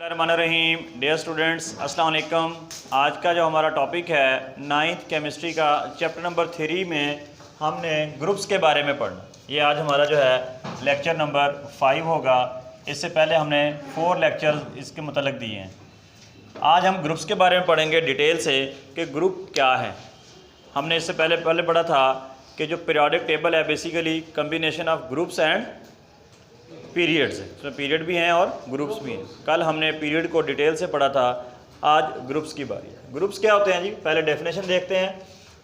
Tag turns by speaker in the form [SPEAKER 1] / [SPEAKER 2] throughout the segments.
[SPEAKER 1] रहीम dear students, अस्सलाम वालेकुम। आज का जो हमारा टॉपिक है 9th केमिस्ट्री का चैप्टर नंबर 3 में हमने ग्रुप्स के बारे में पढ़ना। ये आज हमारा जो है लेक्चर नंबर 5 होगा। इससे पहले हमने 4 लेक्चर इसके मतलब दिए हैं। आज हम ग्रुप्स के बारे में पढ़ेंगे डिटेल से कि ग्रुप क्या है। हमने इससे पहले पढ़ा था कि जो पीरियोडिक टेबल है basically combination of groups and periods है। इसमें पीरियड भी हैं और ग्रुप्स भी हैं। कल हमने पीरियड को डिटेल से पढ़ा था, आज ग्रुप्स की बारी है। ग्रुप्स क्या होते हैं जी? पहले डेफिनेशन देखते हैं।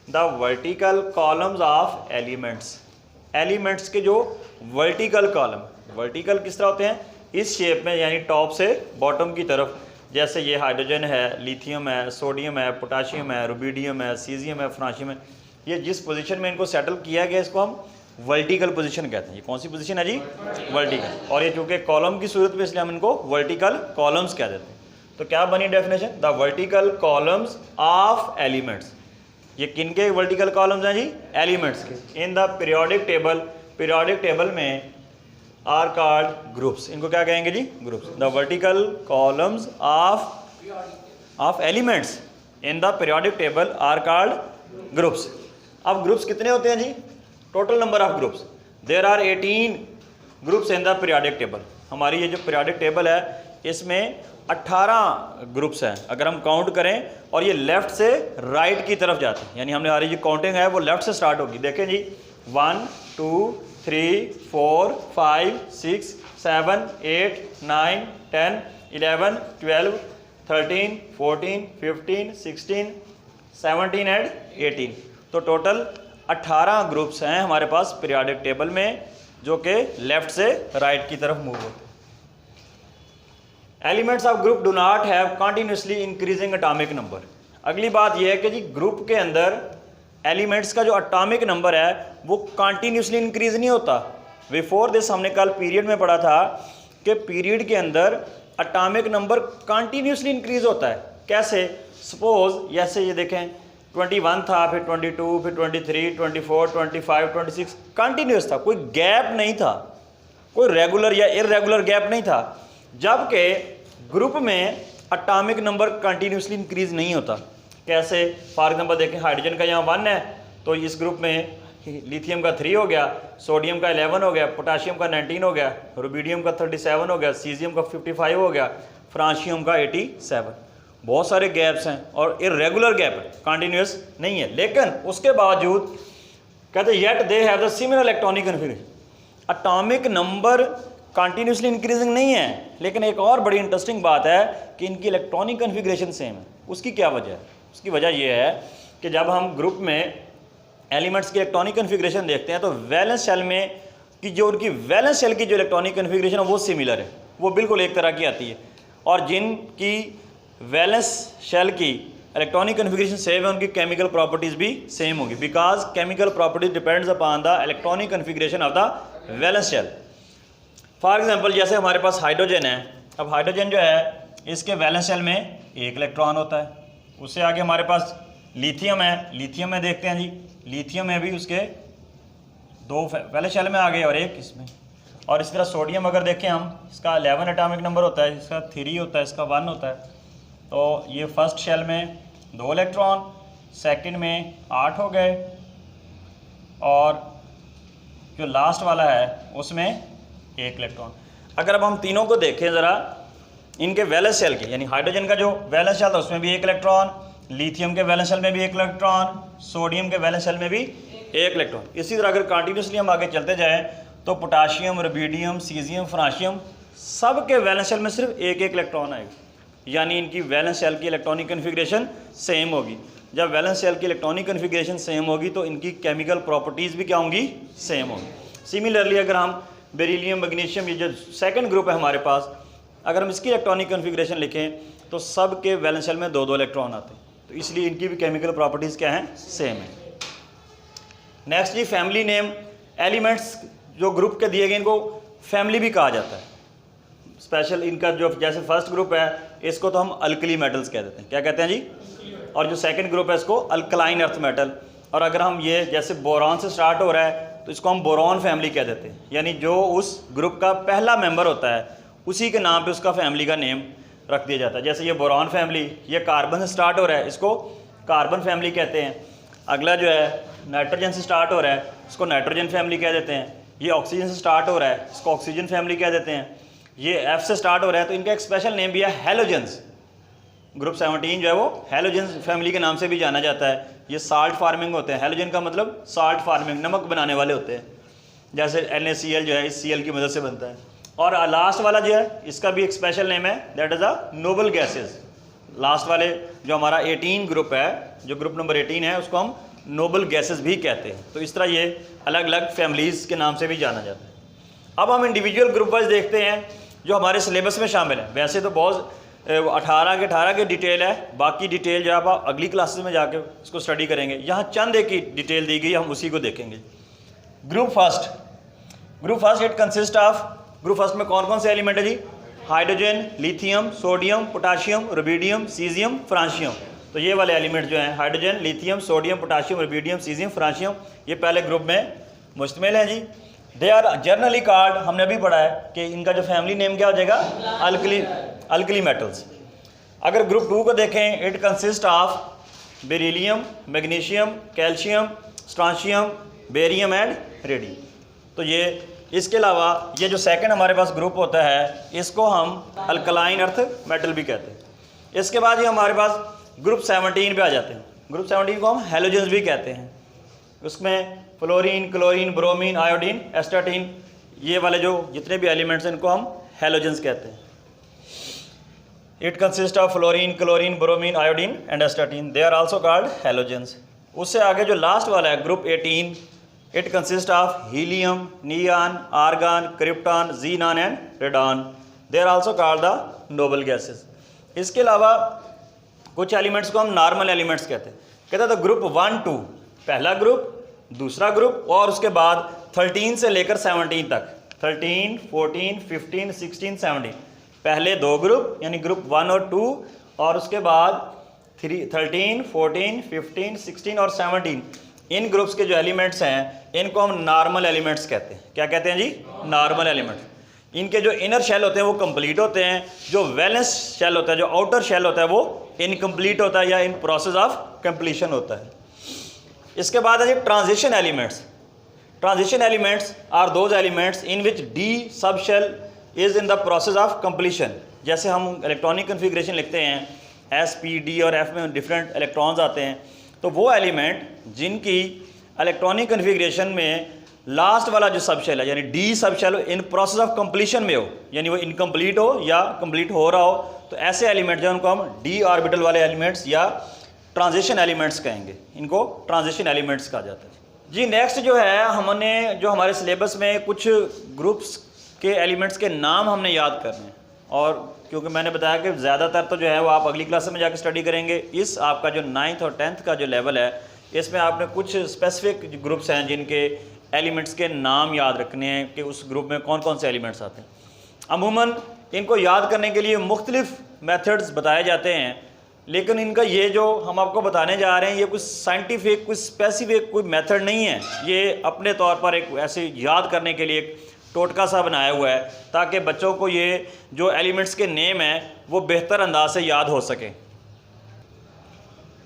[SPEAKER 1] The vertical columns of elements. Elements के जो वर्टिकल कॉलम, वर्टिकल किस तरह होते हैं? इस शेप में, यानी टॉप से बॉटम की तरफ। जैसे ये हाइड्रोजन है, लिथियम है, सोडियम है, पोटाशियम है, रुबिडियम है, सीजियम है, फ्रांशियम है। ये जिस पोजीशन में इनको सेटल किया गया इसको हम वर्टिकल पोजीशन कहते हैं। ये कौन सी पोजीशन है जी? वर्टिकल। और ये चूँकि कॉलम की सूरत में, इसलिए हम इनको वर्टिकल कॉलम्स कह देते हैं। तो क्या बनी definition? The vertical columns of elements. ये किन के वर्टिकल कॉलम्स हैं जी? एलिमेंट्स के। In the periodic table, periodic table में आर कॉल्ड ग्रुप्स। इनको क्या कहेंगे जी? Groups. The vertical columns of elements in the periodic table are called groups. अब ग्रुप्स कितने होते हैं जी? Total number of groups, there are 18 groups in the periodic table. हमारी ये जो पीरियोडिक टेबल है इसमें 18 ग्रुप्स हैं अगर हम काउंट करें, और ये लेफ़्ट से राइट की तरफ जाते हैं। यानी हमने हमारी जो काउंटिंग है वो लेफ़्ट से स्टार्ट होगी। देखें जी, 1 2 3 4 5 6 7 8 9 10 11 12 13 14 15 16 17 एंड 18। तो टोटल 18 ग्रुप्स हैं हमारे पास पीरियोडिक टेबल में, जो कि लेफ्ट से राइट की तरफ मूव होते हैं। Elements of group do not have continuously increasing atomic number. अगली बात यह है कि जी ग्रुप के अंदर एलिमेंट्स का जो एटॉमिक नंबर है वो कंटिन्यूसली इंक्रीज नहीं होता। बिफोर दिस हमने कल पीरियड में पढ़ा था कि पीरियड के अंदर एटॉमिक नंबर कंटिन्यूसली इंक्रीज होता है। कैसे? सपोज जैसे ये देखें 21 था, फिर 22, फिर 23, 24, 25, 26, कंटिन्यूस था, कोई गैप नहीं था, कोई रेगुलर या इरेगुलर गैप नहीं था। जबकि ग्रुप में एटॉमिक नंबर कंटिन्यूसली इंक्रीज नहीं होता। कैसे? फॉर एग्जांपल देखें, हाइड्रोजन का यहाँ 1 है तो इस ग्रुप में लिथियम का 3 हो गया, सोडियम का 11 हो गया, पोटाशियम का 19 हो गया, रुबिडियम का 37 हो गया, सीजियम का 55 हो गया, फ्रांशियम का 87। बहुत सारे गैप्स हैं और इरेगुलर गैप है, कंटिन्यूस नहीं है। लेकिन उसके बावजूद कहते yet they have the similar electronic configuration. Atomic number continuously increasing नहीं है, लेकिन एक और बड़ी इंटरेस्टिंग बात है कि इनकी इलेक्ट्रॉनिक कन्फिगरेशन सेम है। उसकी क्या वजह है? उसकी वजह यह है कि जब हम ग्रुप में एलिमेंट्स की इलेक्ट्रॉनिक कन्फिगरेशन देखते हैं तो वैलेंस शेल में कि जो उनकी वैलेंस शेल की जो इलेक्ट्रॉनिक कन्फिगरेशन है वो सिमिलर है, वो बिल्कुल एक तरह की आती है। और जिनकी वैलेंस शेल की इलेक्ट्रॉनिक कन्फिगरेशन सेम है, उनकी केमिकल प्रॉपर्टीज़ भी सेम होगी, because chemical properties depends upon the electronic configuration of the valence shell. For example जैसे हमारे पास हाइड्रोजन है। अब हाइड्रोजन जो है इसके वैलेंस शेल में 1 इलेक्ट्रॉन होता है। उससे आगे हमारे पास लिथियम है। लिथियम में देखते हैं जी, लिथियम में भी उसके 2 वैलेंस शेल में आ गए और 1 इसमें। और इस तरह सोडियम अगर देखें हम, इसका 11 एटॉमिक नंबर होता है, इसका 3 होता है, इसका 1 होता है। तो ये फर्स्ट शेल में 2 इलेक्ट्रॉन, सेकंड में 8 हो गए, और जो लास्ट वाला है उसमें 1 इलेक्ट्रॉन। अगर अब हम तीनों को देखें ज़रा, इनके वैलेंस शेल के, यानी हाइड्रोजन का जो वैलेंस शेल था उसमें भी 1 इलेक्ट्रॉन, लिथियम के वैलेंस शेल में भी 1 इलेक्ट्रॉन, सोडियम के वैलेंस शेल में भी 1 इलेक्ट्रॉन। इसी तरह अगर कंटिन्यूसली हम आगे चलते जाएँ तो पोटाशियम, रुबिडियम, सीजियम, फ्रांशियम सब के वैलेंस शेल में सिर्फ 1 इलेक्ट्रॉन आएगा। यानी इनकी वैलेंस शेल की इलेक्ट्रॉनिक कन्फिगरेशन सेम होगी। जब वैलेंस शेल की इलेक्ट्रॉनिक कन्फिगरेशन सेम होगी तो इनकी केमिकल प्रॉपर्टीज़ भी क्या होंगी? सेम होंगी। सिमिलरली अगर हम बेरिलियम, मैग्नीशियम, ये जो सेकंड ग्रुप है हमारे पास, अगर हम इसकी इलेक्ट्रॉनिक कन्फिगरेशन लिखें तो सब के वैलेंस शेल में 2-2 इलेक्ट्रॉन आते हैं। तो इसलिए इनकी भी केमिकल प्रॉपर्टीज़ क्या हैं? सेम है। नेक्स्ट जी, फैमिली नेम। एलिमेंट्स जो ग्रुप के दिए गए इनको फैमिली भी कहा जाता है। स्पेशल इनका जो जैसे फर्स्ट ग्रुप है इसको तो हम अल्कली मेटल्स कह देते हैं। क्या कहते हैं जी? और जो सेकंड ग्रुप है इसको अल्कलाइन अर्थ मेटल। और अगर हम ये जैसे बोरॉन से स्टार्ट हो रहा है तो इसको हम बोरॉन फैमिली कह देते हैं। यानी जो उस ग्रुप का पहला मेंबर होता है उसी के नाम पे उसका फैमिली का नेम रख दिया जाता है। जैसे ये बोरॉन फैमिली, ये कार्बन से स्टार्ट हो रहा है, इसको कार्बन फैमिली कहते हैं। अगला जो है नाइट्रोजन से स्टार्ट हो रहा है, इसको नाइट्रोजन फैमिली कह देते हैं। ये ऑक्सीजन से स्टार्ट हो रहा है, इसको ऑक्सीजन फैमिली कह देते हैं। ये एफ से स्टार्ट हो रहा है तो इनका एक स्पेशल नेम भी है हेलोजेंस। ग्रुप 17 जो है वो हेलोजेंस फैमिली के नाम से भी जाना जाता है। ये साल्ट फार्मिंग होते हैं, हेलोजन का मतलब साल्ट फार्मिंग, नमक बनाने वाले होते हैं। जैसे NaCl जो है इस Cl की मदद से बनता है। और लास्ट वाला जो है इसका भी एक स्पेशल नेम है, that is a noble gases. Last वाले जो हमारा 18 ग्रुप है, जो ग्रुप नंबर 18 है, उसको हम नोबल गैसेस भी कहते हैं। तो इस तरह ये अलग अलग फैमिलीज़ के नाम से भी जाना जाता है। अब हम इंडिविजुअल ग्रुप वाइज देखते हैं जो हमारे सिलेबस में शामिल है। वैसे तो बहुत 18 के डिटेल है, बाकी डिटेल जो आप अगली क्लासेस में जाके उसको स्टडी करेंगे। यहाँ चंद एक ही डिटेल दी गई, हम उसी को देखेंगे। Group first it consist of, group first में कौन कौन से एलिमेंट है जी? Hydrogen, lithium, sodium, potassium, rubidium, caesium, francium. तो ये वाले एलिमेंट जो हैं hydrogen, lithium, sodium, potassium, rubidium, caesium, francium, ये पहले ग्रुप में मुश्तमिल है जी। दे आर जनरली कॉल्ड, हमने अभी पढ़ा है कि इनका जो फैमिली नेम क्या हो जाएगा? Alkali metals. अगर ग्रुप 2 को देखें, it consist of beryllium, magnesium, calcium, स्ट्रांशियम, barium and radium. तो ये इसके अलावा ये जो सेकंड हमारे पास ग्रुप होता है इसको हम अल्कलाइन अर्थ मेटल भी कहते हैं। इसके बाद ये हमारे पास ग्रुप 17 पे आ जाते हैं। ग्रुप 17 को हम हेलोजेंस भी कहते हैं। उसमें fluorine, chlorine, bromine, iodine, astatine, ये वाले जो जितने भी एलिमेंट्स हैं इनको हम हेलोजेंस कहते हैं। It consist of fluorine, chlorine, bromine, iodine and astatine, they are also called halogens. उससे आगे जो लास्ट वाला है group 18, it consist of helium, neon, argon, krypton, xenon and radon, they are also called the noble gases. इसके अलावा कुछ elements को हम नॉर्मल एलिमेंट्स कहते हैं। कहते हैं तो ग्रुप 1, 2 पहला ग्रुप, दूसरा ग्रुप, और उसके बाद 13 से लेकर 17 तक, 13, 14, 15, 16, 17 पहले 2 ग्रुप यानी ग्रुप 1 और 2, और उसके बाद 13, 14, 15, 16 और 17 इन ग्रुप्स के जो एलिमेंट्स हैं इनको हम नॉर्मल एलिमेंट्स कहते हैं। क्या कहते हैं जी? Normal elements. इनके जो इनर शेल होते हैं वो कंप्लीट होते हैं, जो वैलेंस शेल होता है, जो आउटर शेल होता है वो इनकम्प्लीट होता है या इन प्रोसेस ऑफ कंप्लीशन होता है। इसके बाद है जी transition elements. Transition elements are those elements in which d sub shell is in the process of completion. जैसे हम इलेक्ट्रॉनिक कन्फिग्रेशन लिखते हैं, S, P, D और F में डिफरेंट इलेक्ट्रॉन्स आते हैं, तो वो एलिमेंट जिनकी इलेक्ट्रॉनिक कन्फिग्रेशन में लास्ट वाला जो सब शेल है यानी D sub shell in process of completion में हो, यानी वो इनकम्प्लीट हो या कंप्लीट हो रहा हो, तो ऐसे एलिमेंट जो उनको हम डी ऑर्बिटल वाले एलिमेंट्स या ट्रांजिशन एलिमेंट्स कहेंगे। इनको ट्रांजिशन एलिमेंट्स कहा जाता है जी। नेक्स्ट जो है हमने जो हमारे सिलेबस में कुछ ग्रुप्स के एलिमेंट्स के नाम हमने याद करने हैं, और क्योंकि मैंने बताया कि ज़्यादातर तो जो है वो आप अगली क्लास में जाकर स्टडी करेंगे। इस आपका जो 9th और 10th का जो लेवल है इसमें आपने कुछ स्पेसिफिक ग्रुप्स हैं जिनके एलिमेंट्स के नाम याद रखने हैं कि उस ग्रुप में कौन कौन से एलिमेंट्स आते हैं। अमूमन इनको याद करने के लिए मुख्तलिफ मेथड्स बताए जाते हैं, लेकिन इनका ये जो हम आपको बताने जा रहे हैं ये कुछ साइंटिफिक, कुछ स्पेसिफिक कोई मेथड नहीं है। ये अपने तौर पर एक ऐसे याद करने के लिए एक टोटका सा बनाया हुआ है ताकि बच्चों को ये जो एलिमेंट्स के नेम हैं वो बेहतर अंदाज से याद हो सके।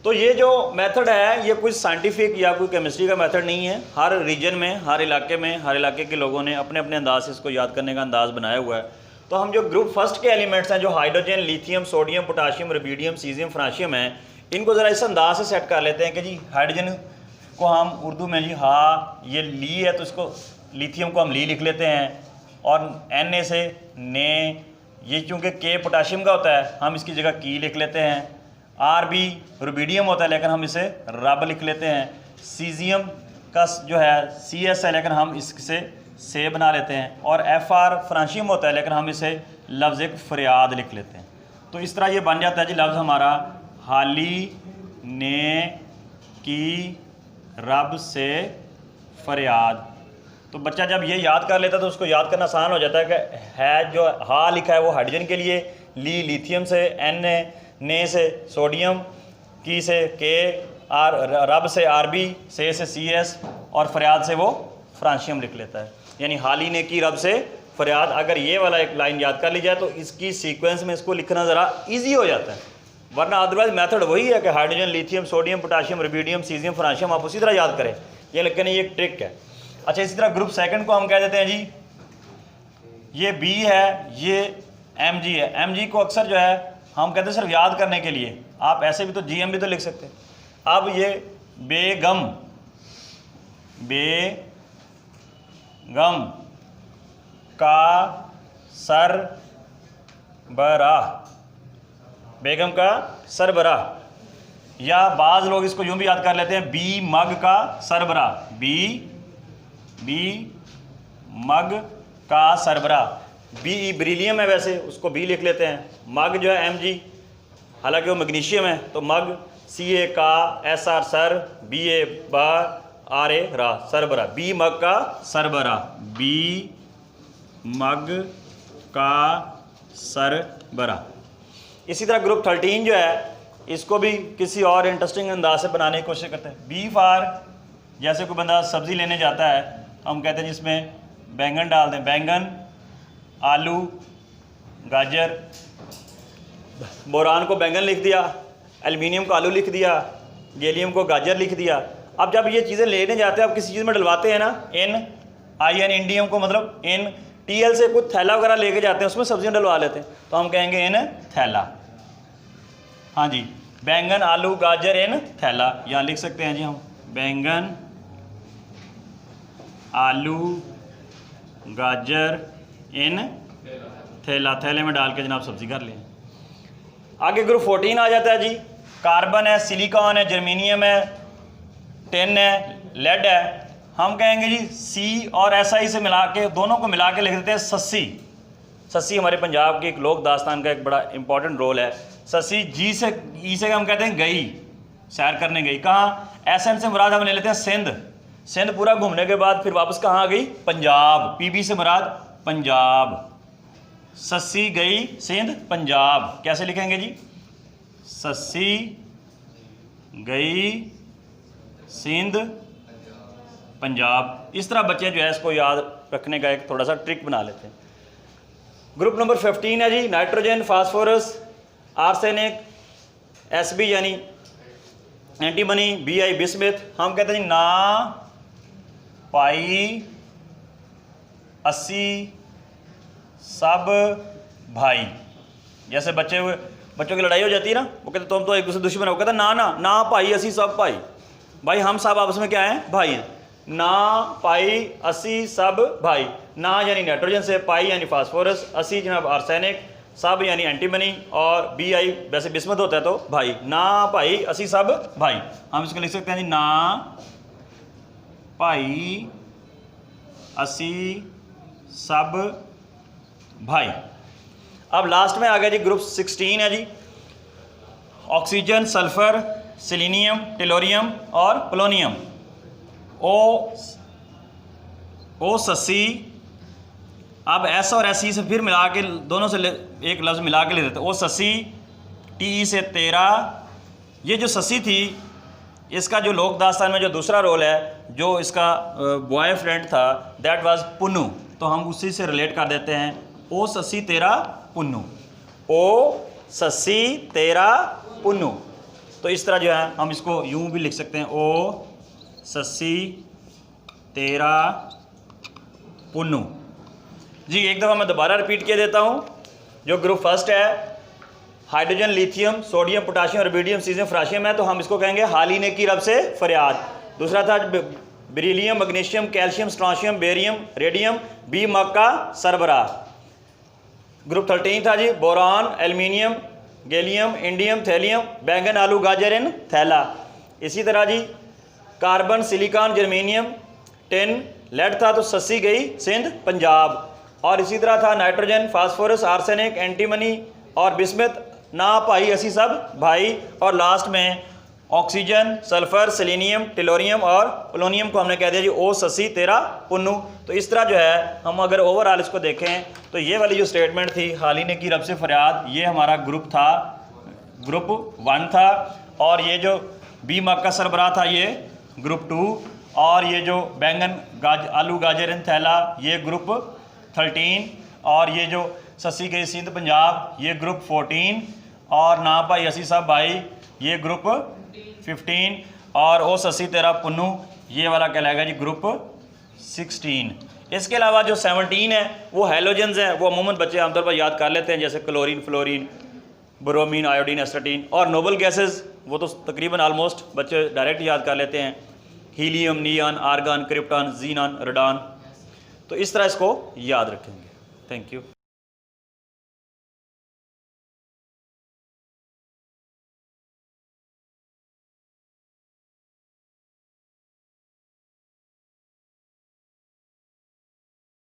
[SPEAKER 1] तो ये जो मेथड है ये कुछ साइंटिफिक या कोई केमिस्ट्री का मेथड नहीं है। हर रीजन में, हर इलाके के लोगों ने अपने अपने अंदाज से इसको याद करने का अंदाज़ बनाया हुआ है। तो हम जो ग्रुप फर्स्ट के एलिमेंट्स हैं जो hydrogen, lithium, sodium, potassium, rubidium, caesium, francium हैं, इनको ज़रा इस अंदाज से सेट कर लेते हैं कि जी हाइड्रोजन को हम उर्दू में जी हाँ ये ली है तो इसको लिथियम को हम ली लिख लेते हैं, और Na से ने, ये चूँकि K पोटाशियम का होता है हम इसकी जगह की लिख लेते हैं। Rb रुबिडियम होता है लेकिन हम इसे रब लिख लेते हैं। सीजियम का जो है Cs है लेकिन हम इससे से बना लेते हैं, और Fr फ्रांशियम होता है लेकिन हम इसे लफ्ज़ एक फरियाद लिख लेते हैं। तो इस तरह ये बन जाता है जी लफ्ज़ हमारा हाली ने की रब से फरियाद। तो बच्चा जब ये याद कर लेता है तो उसको याद करना आसान हो जाता है कि है जो हा लिखा है वो हाइड्रोजन के लिए, ली लिथियम से, ने से सोडियम, की से के, रब से Rb, से Cs और फरियाद से वो फ्रांशियम लिख लेता है। यानी हाली ने की रब से फरियाद। अगर ये वाला एक लाइन याद कर ली जाए तो इसकी सीक्वेंस में इसको लिखना ज़रा ईजी हो जाता है, वरना अदरवाइज मेथड वही है कि hydrogen, lithium, sodium, potassium, rubidium, caesium, francium आप उसी तरह याद करें, ये लेकिन ये एक ट्रिक है। अच्छा, इसी तरह ग्रुप सेकंड को हम कह देते हैं जी, ये बी है, ये एम जी है। एम जी को अक्सर जो है हम कहते हैं सिर्फ याद करने के लिए, आप ऐसे भी तो जी एम भी तो लिख सकते हैं। अब ये बेगम, बेगम का सरबराह, बेगम का सरबराह, या बाज़ लोग इसको यूँ भी याद कर लेते हैं बी मग का सरबराह, बी मग का सरबराह। बी बेरिलियम है, वैसे उसको बी लिख लेते हैं। मग जो है एम जी, हालांकि वो मैग्नीशियम है, तो मग सी ए का एस आर सर, बी ए बा आर ए रा, सरबराह, बी मग का सरबराह, बी मग का सरबराह। इसी तरह ग्रुप 13 जो है इसको भी किसी और इंटरेस्टिंग अंदाज से बनाने की कोशिश करते हैं। बी फॉर, जैसे कोई बंदा सब्ज़ी लेने जाता है, हम कहते हैं जिसमें बैंगन डाल दें, बैंगन, आलू, गाजर। बोरान को बैंगन लिख दिया, एल्युमिनियम को आलू लिख दिया, गैलियम को गाजर लिख दिया। अब जब ये चीज़ें लेने जाते हैं, आप किसी चीज़ में डलवाते हैं ना, इन आई एन, इंडियम को मतलब इन, टी एल से कुछ थैला वगैरह लेके जाते हैं, उसमें सब्जियां डलवा लेते हैं, तो हम कहेंगे इन थैला। हाँ जी, बैंगन, आलू, गाजर इन थैला, यहाँ लिख सकते हैं जी हम, बैंगन, आलू, गाजर इन थैला, थैले में डाल के जनाब सब्जी कर लें। आगे ग्रुप 14 आ जाता है जी। कार्बन है, सिलिकॉन है, जर्मीनियम है, टिन है, लेड है। हम कहेंगे जी सी और SI से मिला के, दोनों को मिला के लिख देते हैं सस्सी। सस्सी हमारे पंजाब की एक लोक दास्तान का एक बड़ा इंपॉर्टेंट रोल है। सस्सी, जी से, ई से हम कहते हैं गई, सैर करने गई। कहाँ? SN से मुराद हम ले लेते हैं सिंध। सिंध पूरा घूमने के बाद फिर वापस कहाँ आ गई? पंजाब। PB से मुराद पंजाब। सस्सी गई सिंध पंजाब, कैसे लिखेंगे जी? सस्सी गई सिंध पंजाब। इस तरह बच्चे जो है इसको याद रखने का एक थोड़ा सा ट्रिक बना लेते हैं। ग्रुप नंबर 15 है जी, नाइट्रोजन, फास्फोरस, आर्सेनिक, SB यानी एंटीमनी, BI बिस्मिथ। हम कहते हैं जी ना पाई 80 सब भाई। जैसे बच्चों की लड़ाई हो जाती है ना, वो कहते तुम तो एक दूसरे दुश्मन हो, कहता ना ना ना भाई असी सब भाई। भाई हम सब आपस में क्या हैं? भाई हैं। ना पाई 80 सब भाई। ना यानी नाइट्रोजन से, पाई यानी फास्फोरस, 80 जनाब आर्सेनिक, सब यानी एंटीमनी, और BI वैसे बिस्मत होता है तो भाई। ना भाई 80 सब भाई। हम इसको लिख सकते हैं जी ना भाई 80 सब भाई। अब लास्ट में आ गया जी ग्रुप 16 है जी, ऑक्सीजन, सल्फर, सेलेनियम, टेलोरियम और पोलोनियम। ओ 80। अब S और SE से फिर मिला के दोनों से एक लफ्ज़ मिला के ले देते हैं, O 80, TE से 13। ये जो 80 थी, इसका जो लोक दास्तान में जो दूसरा रोल है, जो इसका बॉयफ्रेंड था, दैट वाज पुन्नू, तो हम उसी से रिलेट कर देते हैं। O 80 13 Punnu, O 80 13 Punnu. तो इस तरह जो है हम इसको यूं भी लिख सकते हैं, O 80 13 पुन्नू। जी एक दफ़ा मैं दोबारा रिपीट किए देता हूँ। जो ग्रुप फर्स्ट है, hydrogen, lithium, sodium, potassium, rubidium, caesium, francium है, तो हम इसको कहेंगे हाल ही ने की रब से फरियाद। दूसरा था beryllium, magnesium, calcium, strontium, barium, radium, बी मग का सरबराह। ग्रुप 13 था जी, boron, aluminium, gallium, indium, thallium, बैंगन, आलू, गाजर इन थैला। इसी तरह जी carbon, silicon, germanium, tin, lead था तो सस्सी गई सिंध पंजाब। और इसी तरह था नाइट्रोजन, फास्फोरस, आर्सेनिक, एंटीमनी और बिस्मिथ, ना भाई 80 सब भाई। और लास्ट में ऑक्सीजन, सल्फर, सेलेनियम, टेलोरियम और पोलोनियम को हमने कह दिया जी O 80 13 पुन्नू। तो इस तरह जो है हम अगर ओवरऑल इसको देखें तो ये वाली जो स्टेटमेंट थी, हाल ही ने की रब से फरियाद, ये हमारा ग्रुप था, ग्रुप 1 था। और ये जो बी मग का सरबराह था, ये ग्रुप 2। और ये जो बैंगन, आलू, गाजर इन थैला, ये ग्रुप 13 और ये जो ससी गई सिंध पंजाब ये ग्रुप 14 और ना भाई असी साहब भाई ये ग्रुप 15 और ओ ससी तेरा पुन्नू ये वाला कहलाएगा जी ग्रुप 16। इसके अलावा जो 17 है वो हैलोजेंस है, वो अमूमन बच्चे आमतौर पर याद कर लेते हैं, जैसे chlorine, fluorine, bromine, iodine, astatine. और नोबल गैसेस वो तो तकरीबन आलमोस्ट बच्चे डायरेक्ट याद कर लेते हैं, helium, neon, argon, krypton, xenon, radon. तो इस तरह इसको याद रखेंगे। Thank you.